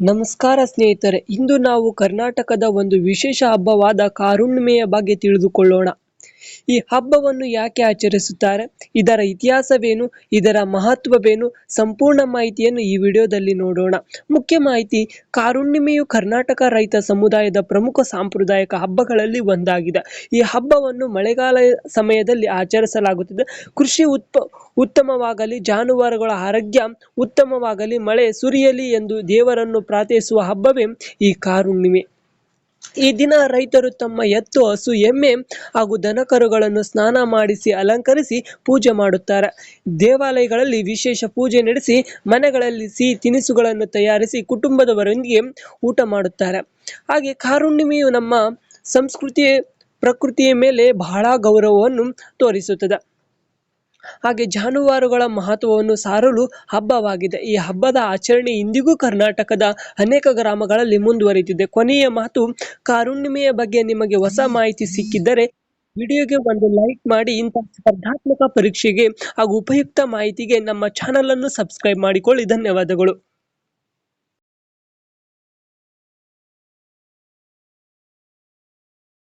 ನಮಸ್ಕಾರ ಸ್ನೇಹಿತರೆ, ಇಂದು ನಾವು ಕರ್ನಾಟಕದ ಒಂದು ವಿಶೇಷ ಹಬ್ಬವಾದ ಕಾರುಣ್ಣಿಮೆಯ ಬಗ್ಗೆ ತಿಳಿದುಕೊಳ್ಳೋಣ. ಈ ಹಬ್ಬವನ್ನು ಯಾಕೆ ಆಚರಿಸುತ್ತಾರೆ, ಇದರ ಇತಿಹಾಸವೇನು, ಇದರ ಮಹತ್ವವೇನು, ಸಂಪೂರ್ಣ ಮಾಹಿತಿಯನ್ನು ಈ ವಿಡಿಯೋದಲ್ಲಿ ನೋಡೋಣ. ಮುಖ್ಯ ಮಾಹಿತಿ: ಕಾರುಣ್ಣಿಮೆಯು ಕರ್ನಾಟಕ ರೈತ ಸಮುದಾಯದ ಪ್ರಮುಖ ಸಾಂಪ್ರದಾಯಿಕ ಹಬ್ಬಗಳಲ್ಲಿ ಒಂದಾಗಿದೆ. ಈ ಹಬ್ಬವನ್ನು ಮಳೆಗಾಲ ಸಮಯದಲ್ಲಿ ಆಚರಿಸಲಾಗುತ್ತದೆ. ಕೃಷಿ ಉತ್ತಮವಾಗಲಿ, ಜಾನುವಾರುಗಳ ಆರೋಗ್ಯ ಉತ್ತಮವಾಗಲಿ, ಮಳೆ ಸುರಿಯಲಿ ಎಂದು ದೇವರನ್ನು ಪ್ರಾರ್ಥಿಸುವ ಹಬ್ಬವೇ ಈ ಕಾರುಣ್ಣಿಮೆ. ಈ ದಿನ ರೈತರು ತಮ್ಮ ಎತ್ತು, ಹಸು, ಎಮ್ಮೆ ಹಾಗೂ ದನಕರುಗಳನ್ನು ಸ್ನಾನ ಮಾಡಿಸಿ ಅಲಂಕರಿಸಿ ಪೂಜೆ ಮಾಡುತ್ತಾರೆ. ದೇವಾಲಯಗಳಲ್ಲಿ ವಿಶೇಷ ಪೂಜೆ ನಡೆಸಿ ಮನೆಗಳಲ್ಲಿ ಸಿಹಿ ತಿನಿಸುಗಳನ್ನು ತಯಾರಿಸಿ ಕುಟುಂಬದವರೊಂದಿಗೆ ಊಟ ಮಾಡುತ್ತಾರೆ. ಹಾಗೆ ಕಾರುಣ್ಣಿಮೆಯು ನಮ್ಮ ಸಂಸ್ಕೃತಿ ಪ್ರಕೃತಿಯ ಮೇಲೆ ಬಹಳ ಗೌರವವನ್ನು ತೋರಿಸುತ್ತದೆ. ಹಾಗೆ ಜಾನುವಾರುಗಳ ಮಹತ್ವವನ್ನು ಸಾರಲು ಹಬ್ಬವಾಗಿದೆ. ಈ ಹಬ್ಬದ ಆಚರಣೆ ಇಂದಿಗೂ ಕರ್ನಾಟಕದ ಅನೇಕ ಗ್ರಾಮಗಳಲ್ಲಿ ಮುಂದುವರಿದಿದೆ. ಕೊನೆಯ ಮಾತು: ಕಾರುಣ್ಣಿಮೆಯ ಬಗ್ಗೆ ನಿಮಗೆ ಹೊಸ ಮಾಹಿತಿ ಸಿಕ್ಕಿದ್ದರೆ ವಿಡಿಯೋಗೆ ಒಂದು ಲೈಕ್ ಮಾಡಿ. ಇಂತಹ ಸ್ಪರ್ಧಾತ್ಮಕ ಪರೀಕ್ಷೆಗೆ ಹಾಗೂ ಉಪಯುಕ್ತ ಮಾಹಿತಿಗೆ ನಮ್ಮ ಚಾನಲ್ ಅನ್ನು ಸಬ್ಸ್ಕ್ರೈಬ್ ಮಾಡಿಕೊಳ್ಳಿ. ಧನ್ಯವಾದಗಳು.